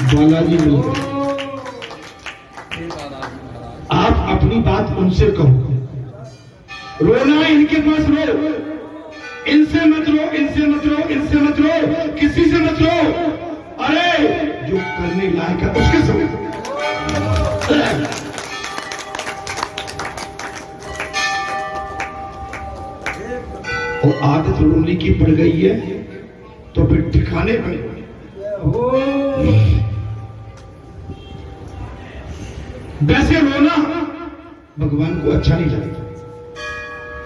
बालाजी मिल गए। आप अपनी बात उनसे कहो, रोना इनके पास रो, इनसे मत रो, इनसे मत रो, इनसे मत रो, किसी से मत रो। अरे जो करने लायक है उसके समय और आदत रोने की पड़ गई है तो फिर ठिकाने पर वैसे रोना भगवान को अच्छा नहीं लगता,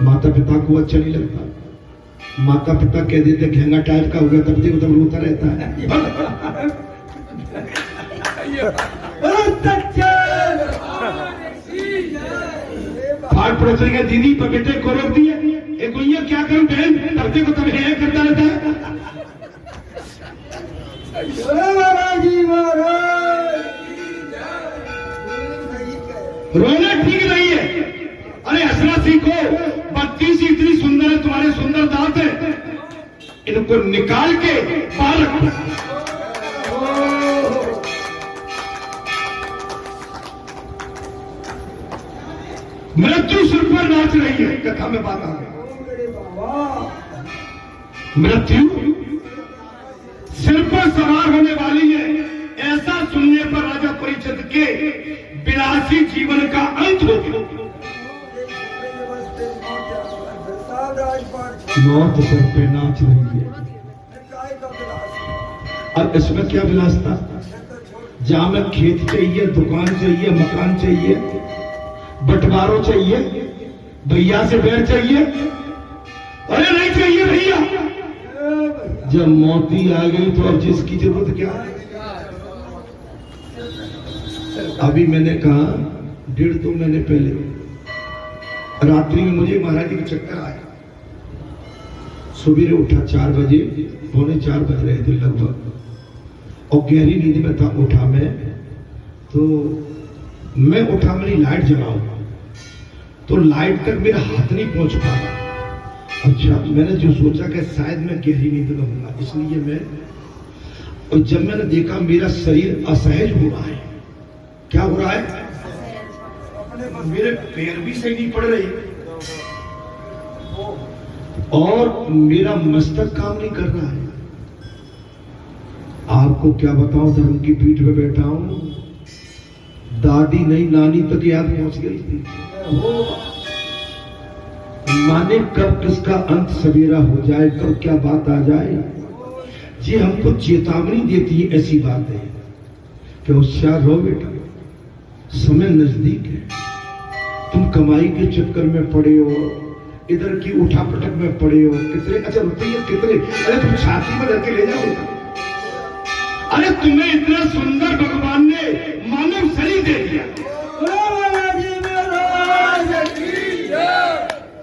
माता पिता को अच्छा नहीं लगता। माता पिता कह देते घेंगा टाइप का हो गया तब देखो तब रोता रहता है। फाड़ पड़ोसी के दीदी पर बेटे को रोक दिए, एक गुइया क्या करूं बहन, तब देखो तब है करता रहता है। रोना ठीक नहीं है। अरे हंसना सीखो, बत्ती सी इतनी सुंदर है, तुम्हारे सुंदर दांत है, इनको निकाल के बाहर रखो। मृत्यु सिर पर नाच रही है, कथा में बात आ गई। मृत्यु सिर पर सवार होने वाली है, ऐसा सुनने पर राजा परिचित के विलासी जीवन का अंत हो गया। मौत सर पे नाच रही है। अब इसमें क्या विलास था? जहां में खेत चाहिए, दुकान चाहिए, मकान चाहिए, बंटवारों चाहिए, भैया से बैर चाहिए, अरे नहीं चाहिए भैया। जब मौती आ गई तो अब जिसकी जरूरत क्या है? अभी मैंने कहा 1.5-2 महीने पहले रात्रि में मुझे महाराज जी का चक्कर आया। सुबह उठा 4 बजे, 3:45 बज रहे थे लगभग, और गहरी नींद में था। उठा मैं उठा, मेरी लाइट जलाऊं तो लाइट तक मेरा हाथ नहीं पहुंच पाया। अच्छा, मैंने जो सोचा कि शायद मैं गहरी नींद में होगा, इसलिए मैं, और जब मैंने देखा मेरा शरीर असहज हो रहा है। क्या हो रहा है? मेरे पैर भी सही नहीं पड़ रहे और मेरा मस्तक काम नहीं कर रहा है। आपको क्या बताऊं, धर्म की पीठ पे बैठा हूं, दादी नहीं नानी तक याद पहुंच गई थी। माने कब किसका अंत सवेरा हो जाए, कब क्या बात आ जाए, ये हमको चेतावनी देती है। ऐसी बात है कि होशियार रहो बेटा, समय नजदीक है। तुम कमाई के चक्कर में पड़े हो, इधर की उठा पटक में पड़े हो, कितने अच्छा रुपये कितने, अरे तुम छाती में रख के ले जाओ। अरे तुम्हें इतना सुंदर भगवान ने मानव शरीर दे दिया,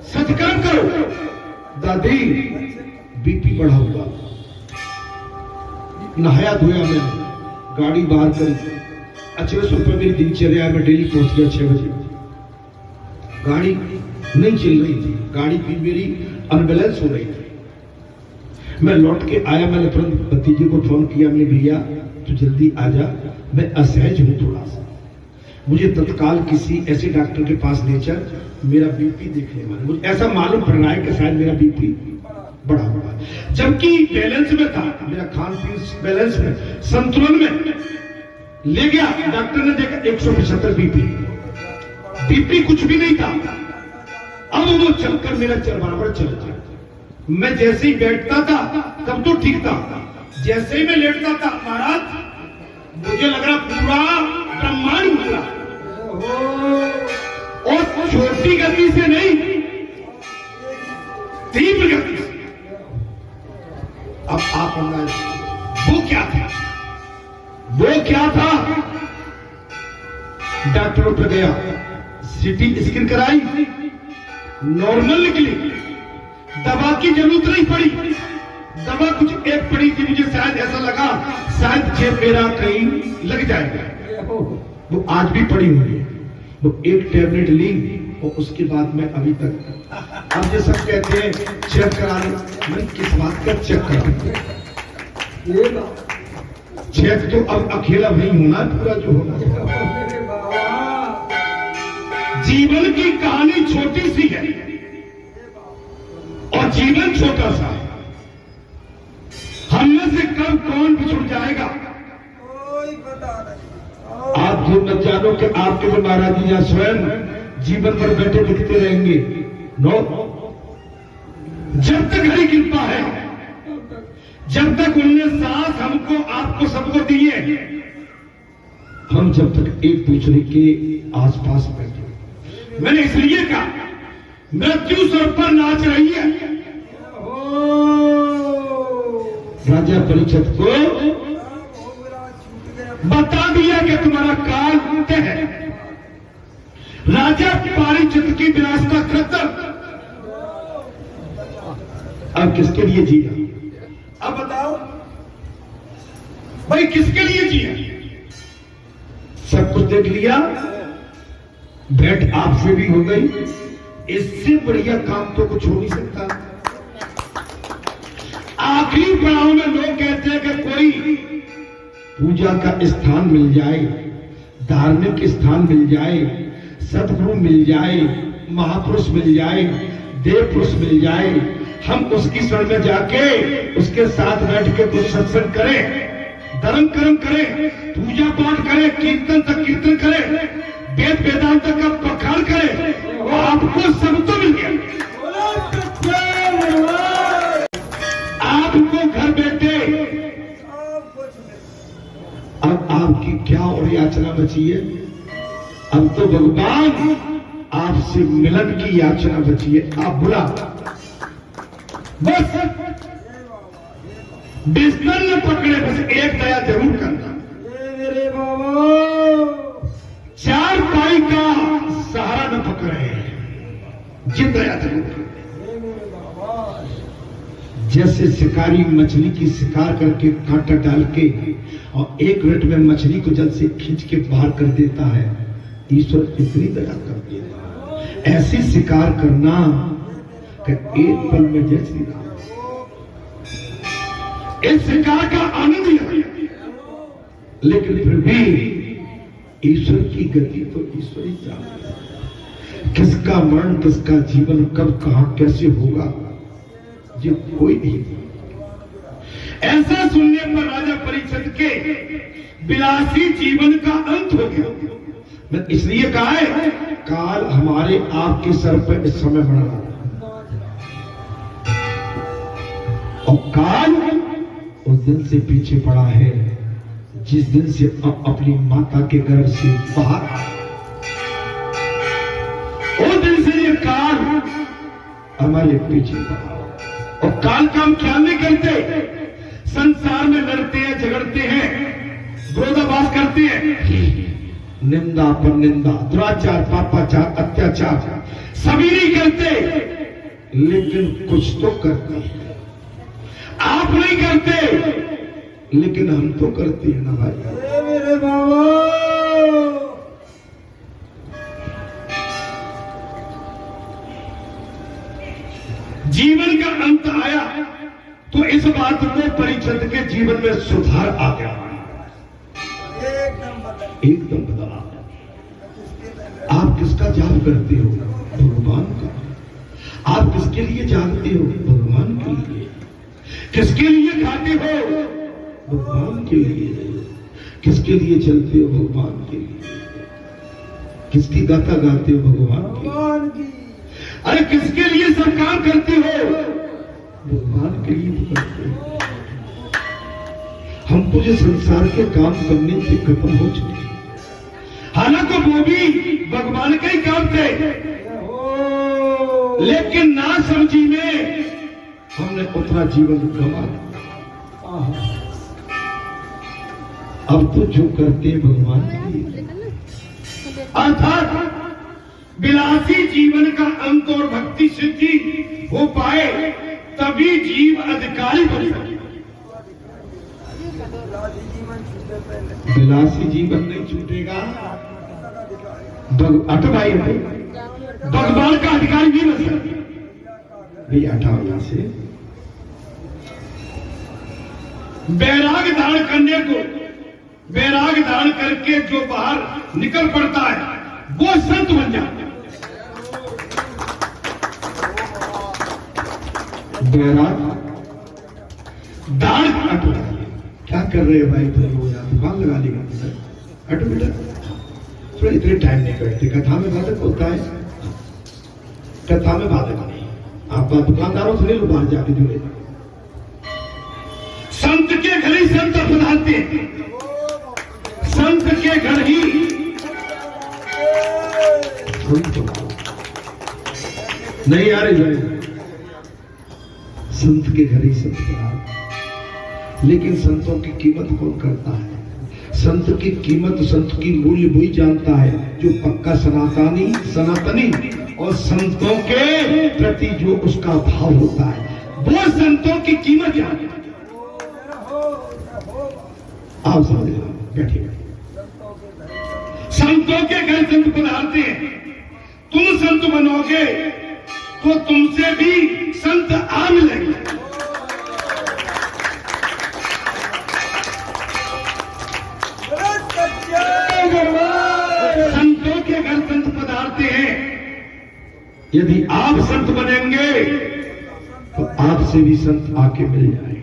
सत्कार करो। दादी बीपी बढ़ा हुआ, नहाया धोया मैंने, गाड़ी बाहर करी, अच्छे रुपये मेरी दिनचर्या में डेली पहुंच गया 6 बजे। गाड़ी नहीं चल रही थी, गाड़ी भी मेरी अनबैलेंस हो रही थी। मैं लौट के आया, मैंने तुरंत भतीजे को फोन किया, मैंने भैया तू जल्दी आ जा, मैं असहज हूं थोड़ा सा, मुझे तत्काल किसी ऐसे डॉक्टर के पास ले चल, मेरा बीपी देखने वाला। मुझे ऐसा मालूम पड़ रहा है कि शायद मेरा बीपी बढ़ा हुआ है, जबकि बैलेंस में था, मेरा खान पीन बैलेंस में, संतुलन में। ले गया डॉक्टर ने देखा 175 बीपी कुछ भी नहीं था। अब वो चलकर मेरा बराबर चल गया। मैं जैसे ही बैठता था तब तो ठीक था, जैसे ही मैं लेटता था महाराज मुझे लग रहा पूरा ब्रह्मांड घूमा, और छोटी गति से नहीं, तीव्र गति से। अब आप वो क्या था, वो क्या था? डॉक्टरों पे गया, सीटी स्कैन कराई, नॉर्मल निकली, दवा की जरूरत नहीं पड़ी। दवा कुछ एक पड़ी थी, मुझे शायद ऐसा लगा शायद जेब मेरा कहीं लग जाएगा, वो आज भी पड़ी हुई है। वो एक टैबलेट ली और उसके बाद में अभी तक, अब ये सब कहते हैं चेक करा लो, मैं किस बात का चेक करा? क्षेत्र तो अब अकेला नहीं होना, पूरा जो होना। जीवन की कहानी छोटी सी है और जीवन छोटा सा है। हमने से कब कौन बिछुड़ जाएगा कोई पता नहीं। आप जो न जानो कि आपके जो महाराज जी स्वयं जीवन पर बैठे दिखते रहेंगे। नो, जब तक हरी कृपा है, जब तक उनने सांस हमको आपको सबको दिए, हम जब तक एक दूसरे के आसपास बैठे। मैंने इसलिए कहा मृत्यु सर पर नाच रही है। राजा परीक्षित को बता दिया कि तुम्हारा काल तय है। राजा परीक्षित की विरासत खत्म। अब किसके लिए जिया? अब बताओ भाई, किसके लिए जिया? सब कुछ देख लिया, भेंट आपसे भी हो गई, इससे बढ़िया काम तो कुछ हो नहीं सकता। आखिरी पड़ाव में लोग कहते हैं कि कोई पूजा का स्थान मिल जाए, धार्मिक स्थान मिल जाए, सद्गुरु मिल जाए, महापुरुष मिल जाए, देव पुरुष मिल जाए, हम उसकी शरण में जाके उसके साथ बैठ के कुछ सत्संग करें, धर्म कर्म करें, पूजा पाठ करें, कीर्तन तक कीर्तन करें, वेद वेदांत का प्रखार करें, वो आपको सब तो मिल गया। आपको घर बैठे अब आपकी क्या और याचना बची है? अब तो भगवान आपसे मिलन की याचना बची है। आप बुला बस बिस्तर न पकड़े, बस एक दया जरूर करना। मेरे बाबा चार पाई का सहारा न पकड़े, जी दया जरूर करना। जैसे शिकारी मछली की शिकार करके कांटा डाल के और एक मिनट में मछली को जल से खींच के बाहर कर देता है, ईश्वर इतनी दया कर देता। ऐसी शिकार करना कि एक पल में जय श्री राम। इस शिकार का आनंद ही, लेकिन फिर भी ईश्वर की गति तो ईश्वर ही जानता है। किसका मरण, किसका जीवन, कब कहां कैसे होगा, ये कोई नहीं। ऐसा सुनने पर राजा परीक्षित के विलासी जीवन का अंत हो गया। मैं इसलिए कहा है काल हमारे आपके सर पर इस समय बढ़ रहा है, और काल उस दिन से पीछे पड़ा है जिस दिन से अपनी माता के गर्भ से बाहर आया। उस दिन से ये काल हमारे पीछे पड़ा, और काल का हम ख्याल नहीं करते। संसार में लड़ते हैं, झगड़ते हैं, विरोधाभास करते हैं, निंदा पर निंदा, दुराचार, पापाचार, अत्याचार सभी नहीं करते, लेकिन कुछ तो करते हैं। आप नहीं करते, लेकिन हम तो करते हैं ना भाई। मेरे बाबा जीवन का अंत आया तो इस बात को परीक्षित के जीवन में सुधार आ गया, एकदम बदला। आप किसका जाप करते हो? भगवान का। आप किसके लिए जागते हो? भगवान के लिए। किसके लिए खाते हो? भगवान के लिए। किसके लिए चलते हो? भगवान के लिए। किसकी गाथा गाते हो? भगवान की। अरे किसके लिए सब काम करते हो? भगवान के लिए करते हो। हम तो जो संसार के काम करने से खत्म हो चुके, हालांकि वो भी भगवान के ही काम थे, लेकिन ना समझी में हमने उतना जीवन गंवा दिया। अब तो जो करते हैं भगवान के लिए, अर्थात विलासी जीवन का अंत और भक्ति सिद्धि हो पाए, तभी जीव अधिकारी बन सके। विलासी जीवन नहीं छूटेगा, भाई भगवान का अधिकारी नहीं बन सकते। भैया हटाओ यहां से। बैराग धारण करने को वैराग धारण करके जो बाहर निकल पड़ता है वो संत बन जाता है। वैराग दाढ़ हटो, क्या कर रहे हो भाई? इधर हो यार, दुकान लगा लेगा, हटो बेटा, थोड़ा इतने टाइम नहीं करते। कथा में बाधक होता है, कथा में बाधक नहीं। आप दुकानदारों से ले लो, बाहर जाके जुड़े। संत के घर ही संत पधारते हैं, संत के घर ही नहीं आ रही भाई, संत के घर ही संत पधारते। लेकिन संतों की कीमत कौन करता है? संत की कीमत, संत की मूल्य वही जानता है जो पक्का सनातनी और संतों के प्रति जो उसका भाव होता है, वो संतों की कीमत जानता है। आप समझ लो, बैठिए। संतों के घर संत पधारते हैं। तुम संत बनोगे तो तुमसे भी संत आ मिलेंगे। संतों के घर संत पधारते हैं। यदि आप संत बनेंगे तो आपसे भी संत आके मिल जाएंगे।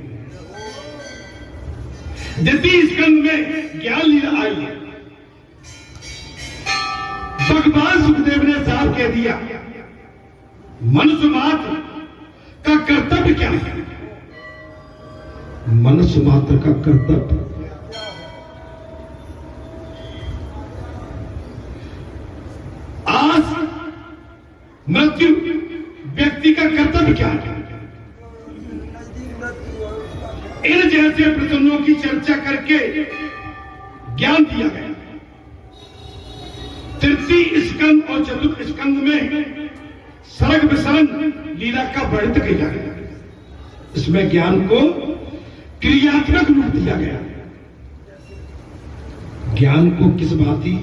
द्वितीय स्कंद में ज्ञान लीला आई है। भगवान सुखदेव ने साफ कह दिया, मनुष्य मात्र का कर्तव्य क्या है? मनुष्य मात्र का कर्तव्य आज मृत्यु व्यक्ति का कर्तव्य क्या है? इन जैसे प्रसंगों की चर्चा करके ज्ञान दिया गया। तृतीय स्कंद और चतुर्थ स्कंद में सर्ग विसर्ग लीला का वर्णन किया गया। इसमें ज्ञान को क्रियात्मक रूप दिया गया। ज्ञान को किस भांति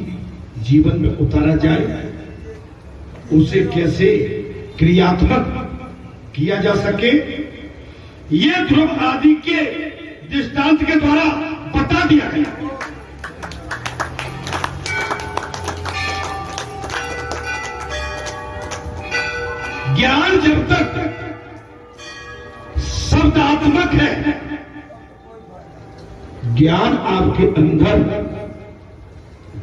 जीवन में उतारा जाए, उसे कैसे क्रियात्मक किया जा सके, ये ध्रुव आदि के दृष्टांत के द्वारा बता दिया गया। ज्ञान जब तक शब्दात्मक है, ज्ञान आपके अंदर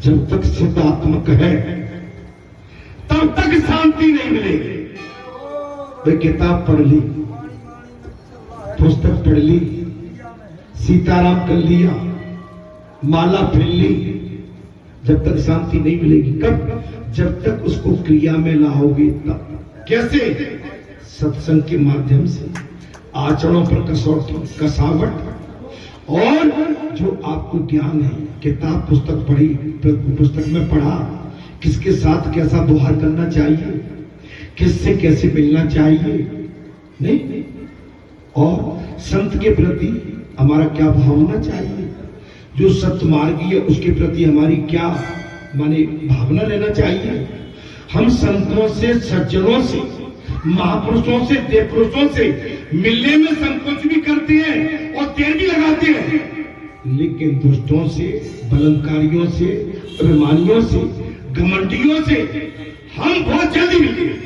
जब तक शब्दात्मक है तब तक शांति नहीं मिलेगी। वे किताब पढ़ ली, पुस्तक पढ़ ली, सीताराम कर लिया, माला पहन ली, जब तक शांति नहीं मिलेगी। कब? जब तक उसको क्रिया में लाओगे तब। कैसे? सत्संग के माध्यम से, आचरणों पर कसावट, और जो आपको ज्ञान है, किताब पुस्तक पढ़ी, पुस्तक में पढ़ा, किसके साथ कैसा व्यवहार करना चाहिए, किससे कैसे मिलना चाहिए, नहीं, और संत के प्रति हमारा क्या भाव होना चाहिए, जो सत्य मार्गी है उसके प्रति हमारी क्या माने भावना लेना चाहिए। हम संतों से, सज्जनों से, महापुरुषों से, देव पुरुषों से मिलने में संकोच भी करते हैं और देर भी लगाते हैं, लेकिन दुष्टों से, बलात्कारियों से, अभिमानियों से, घमंडियों से हम बहुत जल्दी मिलते हैं।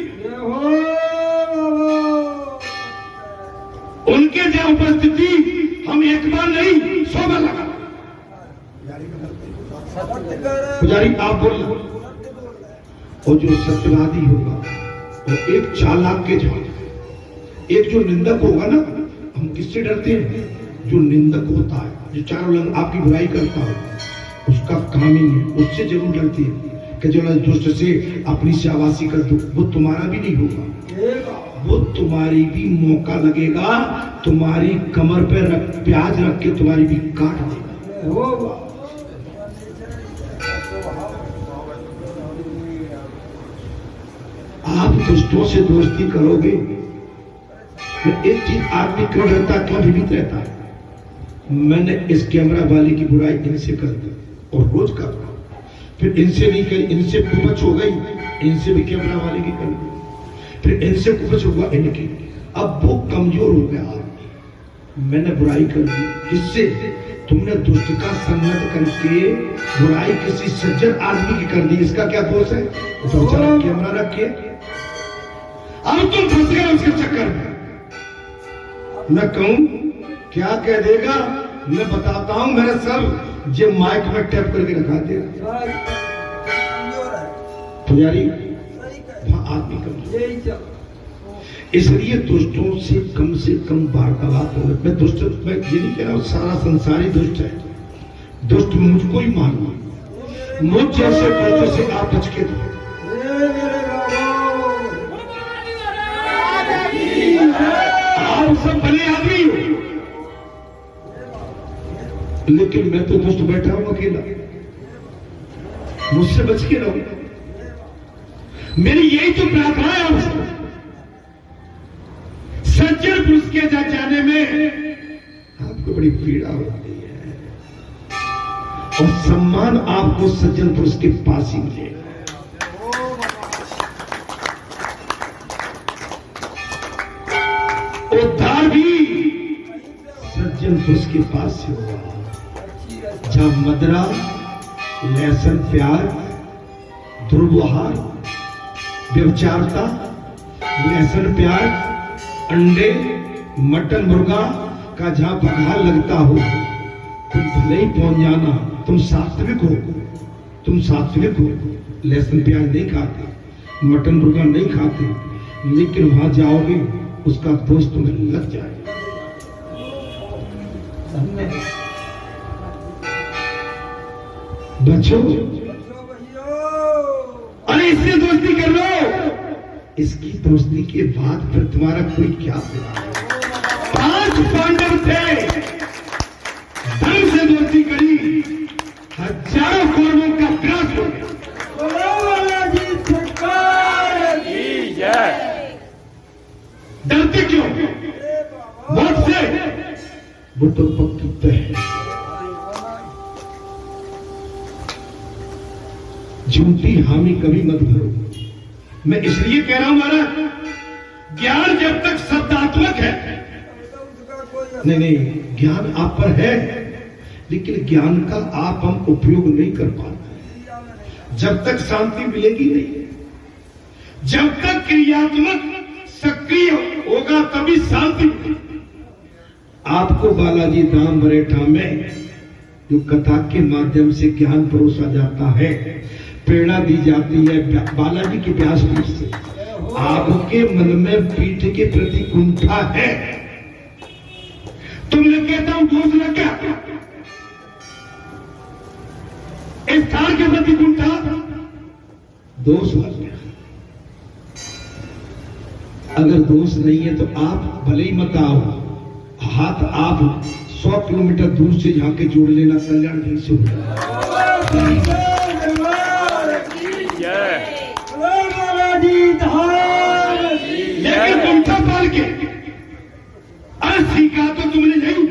उनके जहां उपस्थिति हम एक बार नहीं 100 बार लगा। पुजारी आप बोल, और जो सत्यवादी होगा वो एक चालाक के जवाब, एक जो निंदक होगा ना, हम किससे डरते हैं? जो निंदक होता है, जो चारों लोग आपकी बुराई करता हो, उसका काम ही है, उससे जरूर डरते हैं कि जो दुष्ट से अपनी शाबाशी कर दो। वो तुम्हारा भी नहीं होगा, वो तुम्हारी भी मौका लगेगा, तुम्हारी कमर पे प्याज रख के तुम्हारी भी काट देगा। आप दुष्टों से दोस्ती करोगे तो एक चीज आदमी क्यों डरता, क्यों भीत रहता है? मैंने इस कैमरा वाले की बुराई इनसे कर दी और रोज कर रहा, फिर इनसे नहीं करी, इनसे कुपच हो गई, इनसे भी कैमरा वाले की कर दी, फिर इनसे कुपच हुआ इनकी। अब वो कमजोर हो गया, मैंने बुराई कर दी। किससे? तुमने दुष्ट का संगत करके बुराई किसी सज्जन आदमी की कर दी। इसका क्या दोष है? तो चला कैमरा रखिए। अब तुम फंस गए उसके चक्कर में। मैं कहूं क्या कह देगा? मैं बताता हूं मेरे सर जे माइक में टैप करके रखा देगा। पुजारी आदमी कम, इसलिए दुष्टों से कम वार्तालाप हो। मैं दुष्ट, मैं ये नहीं कह रहा हूं सारा संसार ही दुष्ट है। दुष्ट मुझको ही मानना, मुझ जैसे दुष्टों से आप बच के दो। आप सब भले आदमी हो, लेकिन मैं तो दुष्ट बैठा हूं अकेला। मुझसे बच के रहो। मेरी यही तो प्रार्थना है आपसे। सज्जन पुरुष के जाने में आपको बड़ी पीड़ा होती है और सम्मान आपको सज्जन पुरुष के पास ही मिलेगा। उद्धार भी सज्जन पुरुष के पास से होगा। जहां मदरा, लहसुन, प्याज, दुर्व्यवहार, व्यभिचारता, लहसुन, प्याज, अंडे, मटन, मुर्गा का जहां बघार लगता हो, तुम भले ही पहुंच जाना। तुम सात्विक हो, लहसुन प्याज नहीं खाते, मटन मुर्गा नहीं खाते, लेकिन वहां जाओगे उसका दोष तुम्हें लग जाएगा। बच्चों, अरे इससे दोस्ती कर लो। इसकी दोस्ती के बाद फिर तुम्हारा कोई क्या होगा? 5 पांडव थे, धर्म से दोस्ती करी, हजारों कौरवों का विनाश हो गया। डरते क्यों? मौत से वो तो पक्की तय है। झूठी हामी कभी मत भरो। मैं इसलिए कह रहा हूं महाराज, ज्ञान जब तक शब्दात्मक है, नहीं, ज्ञान आप पर है, लेकिन ज्ञान का आप हम उपयोग नहीं कर पाते। जब तक शांति मिलेगी नहीं, जब तक क्रियात्मक सक्रिय होगा तभी शांति मिलेगी। आपको बालाजी धाम बरेठा में जो कथा के माध्यम से ज्ञान परोसा जाता है, प्रेरणा दी जाती है बालाजी के व्यासपीठ से। आपके मन में पीठ के प्रति कुंठा है, तुमने कहता हूं दोष लग गया। इस स्थान के प्रति कुंठा दोष लग गया। अगर दोष नहीं है तो आप भले ही मत आओ, हाथ आप 100 किलोमीटर दूर से जाके जोड़ लेना, कल्याण जी से हो। लेकिन कुंठा पाल के अरे सीखा तो तुमने नहीं,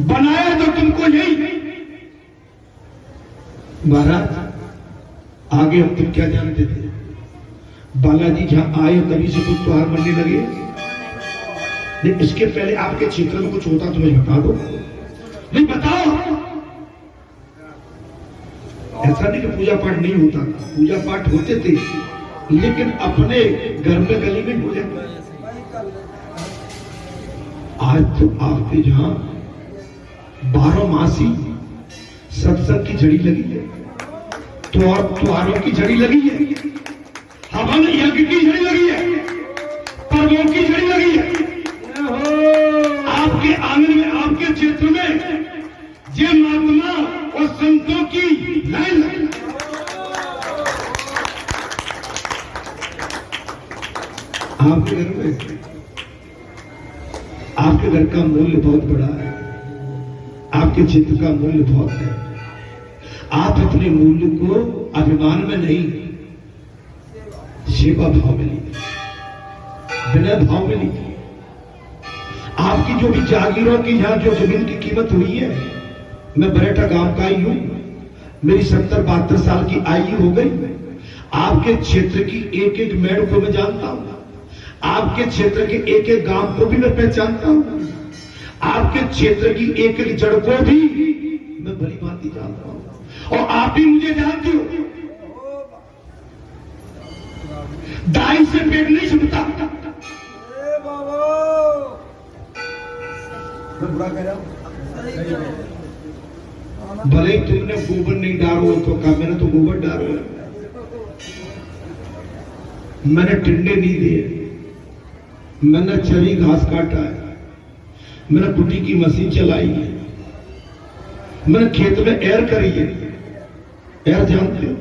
बनाया तो तुमको नहीं। महाराज आगे हम तुम क्या जानते थे? बालाजी जहां आए तभी से कुछ त्योहार मनने लगे। नहीं, इसके पहले आपके क्षेत्र में कुछ होता तो मुझे बता दो। नहीं बताओ। ऐसा नहीं कि पूजा पाठ नहीं होता, पूजा पाठ होते थे, लेकिन अपने घर में गली में हो जाते। आज तो आपके जहां 12 मासी सत्संग की झड़ी लगी है, त्योहारों की झड़ी लगी है, हवन यज्ञ की झड़ी लगी है, पर्वों की झड़ी लगी है। आपके आंगन में, आपके क्षेत्र में ये महात्मा और संतों की लाइन है। आपके घर में, आपके घर का मूल्य बहुत बड़ा है, आपके चित्त का मूल्य बहुत है। आप अपने मूल्य को अभिमान में नहीं, सेवा भाव में लीजिए, विनय भाव में लीजिए। आपकी जो भी जागीरों की यहां जो जमीन की कीमत हुई है, मैं बरेठा गांव का ही हूं, मेरी 70-72 साल की आयु हो गई। आपके क्षेत्र की एक एक मेड़ को मैं जानता हूं, आपके क्षेत्र के एक एक गांव को भी मैं पहचानता हूं, आपके क्षेत्र की एक एक जड़ को भी मैं भली भांति जानता हूं, और आप भी मुझे जानते हो। दाई से पेट नहीं छूटता। भले ही तुमने गोबर नहीं डालो तो कहा, मैंने तो गोबर डालो, मैंने टिंडे नहीं दिए, मैंने चरी घास काटा है, मैंने कुटी की मशीन चलाई है, मैंने खेत में एयर करी है। एयर जानते हो?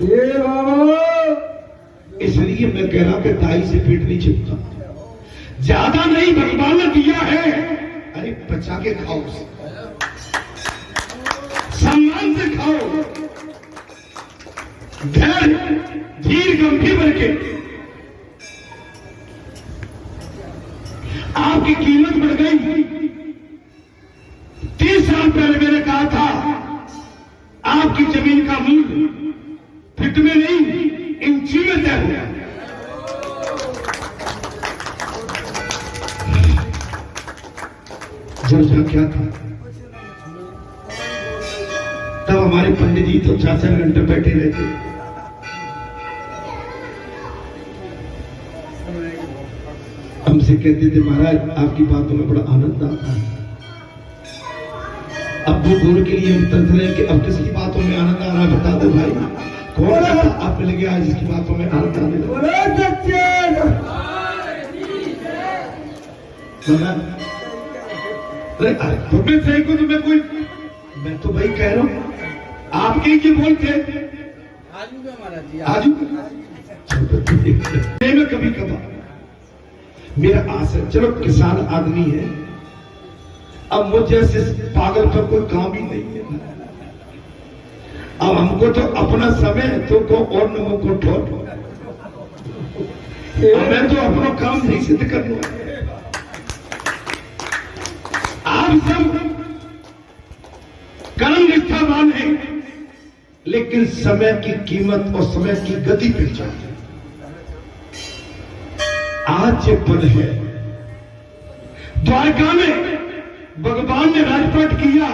ये बाबा, इसलिए मैं कह रहा कि दाई से पेट नहीं छिपता। ज्यादा नहीं भगवान ने दिया है, अरे बचा के खाओ, सम्मान से खाओ, धैर्य धीर गंभीर करके। आपकी कीमत बढ़ गई। 30 साल पहले मैंने कहा था आपकी जमीन का मूल्य फिट में नहीं इंची में तय हुआ। जब क्या था तब हमारे पंडित जी तो 4-4 घंटे बैठे रहते। हमसे कहते थे महाराज आपकी बातों में बड़ा आनंद आता है। अब वो गोर के लिए हम तरस रहे हैं कि अब किसकी बातों में आनंद आ रहा है, बता दो भाई कौन है आप लगे आज इसकी बातों में आनंद आने तुम्हें सही को तुम्हें कोई, मैं तो भाई कह रहा हूं आपके ही बोलते आजू में कभी कभार मेरा आशा, चलो किसान आदमी है, अब मुझ जैसे पागल पर कोई काम ही नहीं है। अब हमको तो अपना समय तो को और नमो को ठोट, मैं तो अपना काम नहीं सिद्ध कर लूं। आप सब कर्म निष्ठावान है, लेकिन समय की कीमत और समय की गति पहचान। आज ये पल है, द्वारका में भगवान ने राजपाट किया,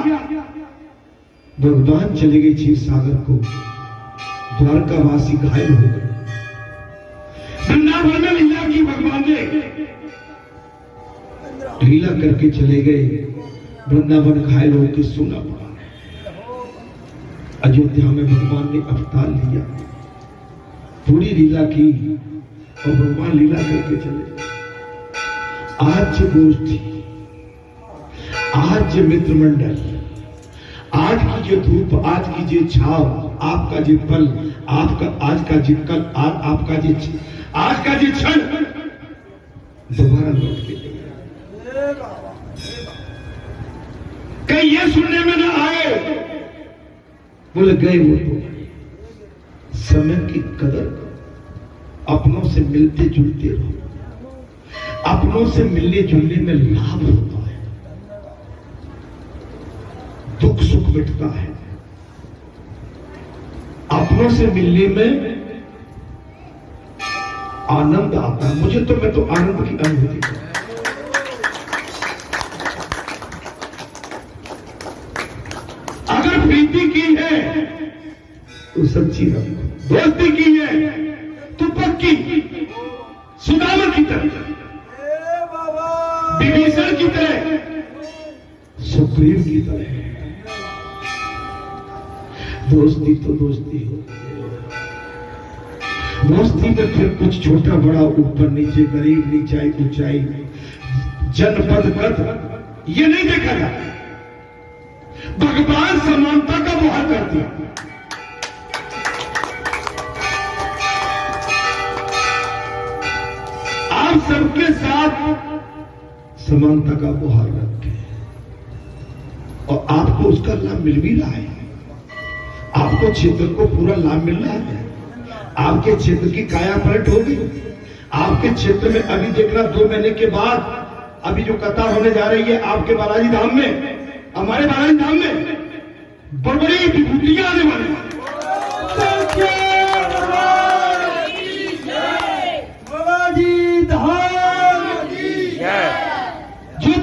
भगवान चले गए क्षीर सागर को, द्वारकावासी घायल हो गए। वृंदावन में लीला की भगवान ने, लीला करके चले गए, वृंदावन घायल होकर सोना पड़ा। अयोध्या में भगवान ने अवतार लिया, पूरी लीला की और भगवान लीला करके चले। आज गोष्ठी, आज मित्र मंडल, आज की जो धूप, आज की जो छाव, आपका जो पल, आपका आज का जो कल, आपका जो आज का जो क्षण दोबारा लौट के कहीं ये सुनने में ना आए बोले गए वो तो। समय की कदर, अपनों से मिलते जुलते रहो, अपनों से मिलने जुलने में लाभ होता है, दुख सुख मिटता है, अपनों से मिलने में आनंद आता है। मुझे तो, मैं तो आनंद की अनुभूति करता हूं। अगर प्रीति की है तो सच्ची रखो, दोस्ती की है तो पक्की, सुदामा की तरह, विभीषण की तरह, सुग्रीव की तरह। दोस्ती तो दोस्ती होती है, दोस्ती में फिर कुछ छोटा बड़ा, ऊपर नीचे, गरीब नीचाई ऊंचाई, जनपद पद, ये नहीं देखा जाता। भगवान समानता का बोहर करते हैं। आप सबके साथ समानता का बोहर रखते हैं और आपको उसका लाभ मिल भी रहा है। आपको क्षेत्र को पूरा लाभ मिल रहा है। आपके क्षेत्र की काया पलट होगी। आपके क्षेत्र में अभी देखना 2 महीने के बाद अभी जो कथा होने जा रही है आपके बालाजी धाम में, हमारे बालाजी धाम में बड़ी विभूतियां आने वाली हैं।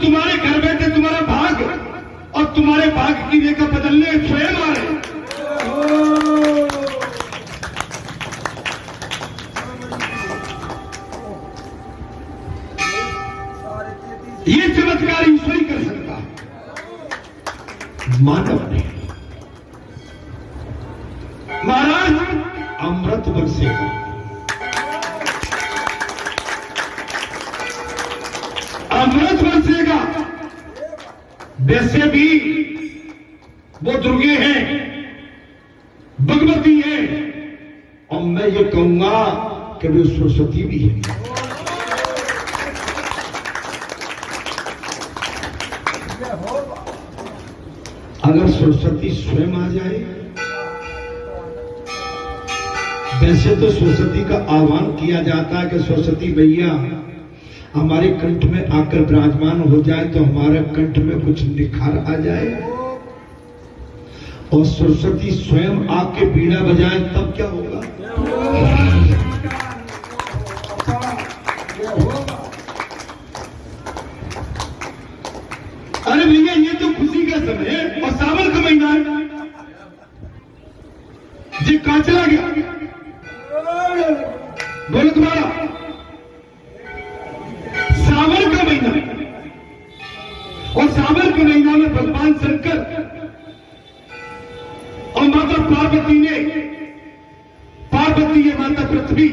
तुम्हारे घर बैठे तुम्हारा भाग और तुम्हारे भाग की रेखा बदलने स्वयं आ रहे। ये चमत्कार ईश्वर ही कर सकता है, मानव नहीं। महाराज अमृत बरसेगा, अमृत बरसेगा। वैसे भी वो दुर्गे हैं, भगवती हैं, और मैं ये कहूंगा कि वो सरस्वती भी है। अगर सरस्वती स्वयं आ जाए, वैसे तो सरस्वती का आह्वान किया जाता है कि सरस्वती मैया हमारे कंठ में आकर विराजमान हो जाए तो हमारे कंठ में कुछ निखार आ जाए, और सरस्वती स्वयं आके बीड़ा बजाए तब क्या होगा? अरे भैया ये तो खुशी का समय है और सावन का महीना है जी। कहां चला गया? बोलो तुम्हारा सावन का महीना, और सावन के महीना में भगवान शंकर और माता पार्वती ने, पार्वती है माता पृथ्वी,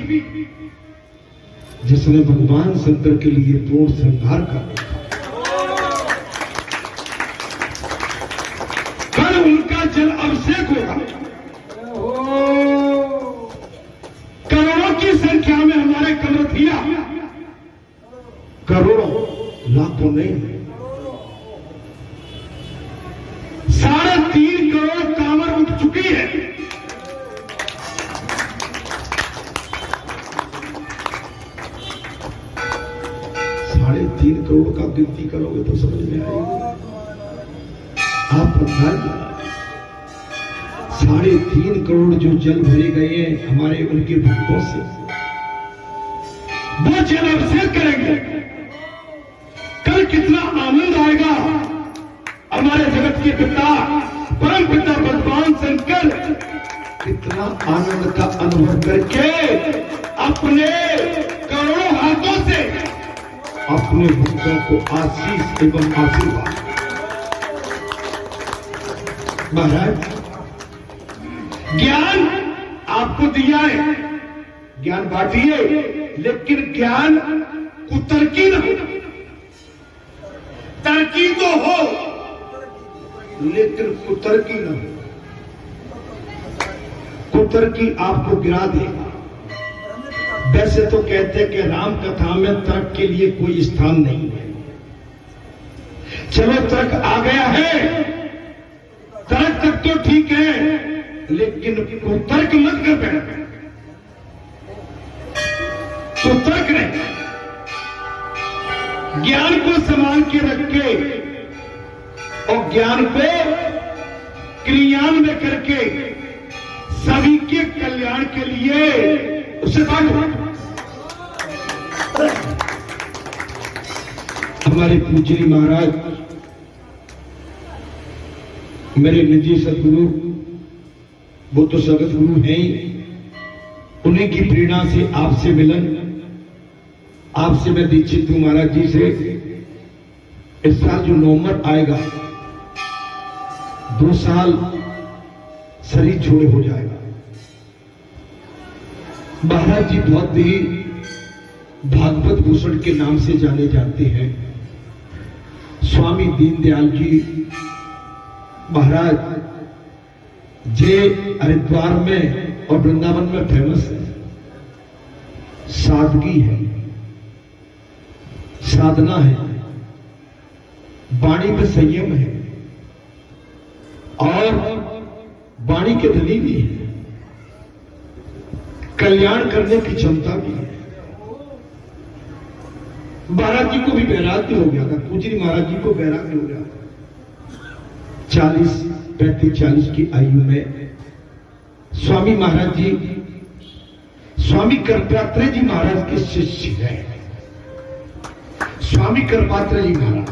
जिसने भगवान शंकर के लिए पूर्ण श्रृंगार कर कल उनका जल अभिषेक होगा। करोड़ों की संख्या में हमारे कमरथिया, करोड़ों लाखों नहीं, 3.5 करोड़ कांवर उठ चुकी है। साढ़े 3 करोड़ का गिनती करोगे तो समझ में आएगी। आप बताइए 3.5 करोड़ जो जल भरे गए हैं हमारे उनके भक्तों से, वो जल अभिषेक करेंगे। कल कितना आनंद आएगा। हमारे जगत के पिता परम पिता भगवान शंकर कितना आनंद का अनुभव करके अपने करोड़ों हाथों से अपने भक्तों को आशीष एवं आशीर्वाद। महाराज ज्ञान आपको दिया है, ज्ञान बांटिए, लेकिन ज्ञान कुतर्की न हो। तर्की तो हो लेकिन कुतर्की न हो। कुतर्की आपको गिरा देगा। वैसे तो कहते हैं कि राम कथा में तर्क के लिए कोई स्थान नहीं है। चलो तर्क आ गया है, तर्क तक तो ठीक है, लेकिन कुतर्क मत कर बैठ। कुतर्क नहीं, ज्ञान को संभाल के रख के और ज्ञान को क्रियान्वय करके सभी के कल्याण के लिए उसे बांटो। हमारे पूज्य महाराज मेरे निजी सदगुरु, वो तो सगत गुरु हैं ही, उन्हीं की प्रेरणा से आपसे मिलन, आपसे मैं दीक्षित हूं महाराज जी से। इस साल जो नवंबर आएगा 2 साल शरीर छोड़े हो जाएगा। महाराज जी बहुत ही भागवत भूषण के नाम से जाने जाते हैं। स्वामी दीनदयाल जी महाराज जे हरिद्वार में और वृंदावन में फेमस है। सादगी है, साधना है, वाणी में संयम है और वाणी के धनी भी है, कल्याण करने की क्षमता भी है। महाराज जी को भी वैराग्य हो गया था, पूजनी महाराज जी को वैराग्य हो गया था। 35-40 की आयु में स्वामी महाराज जी, स्वामी कृपात्रेय जी महाराज के शिष्य हैं। स्वामी कृपात्रेय जी महाराज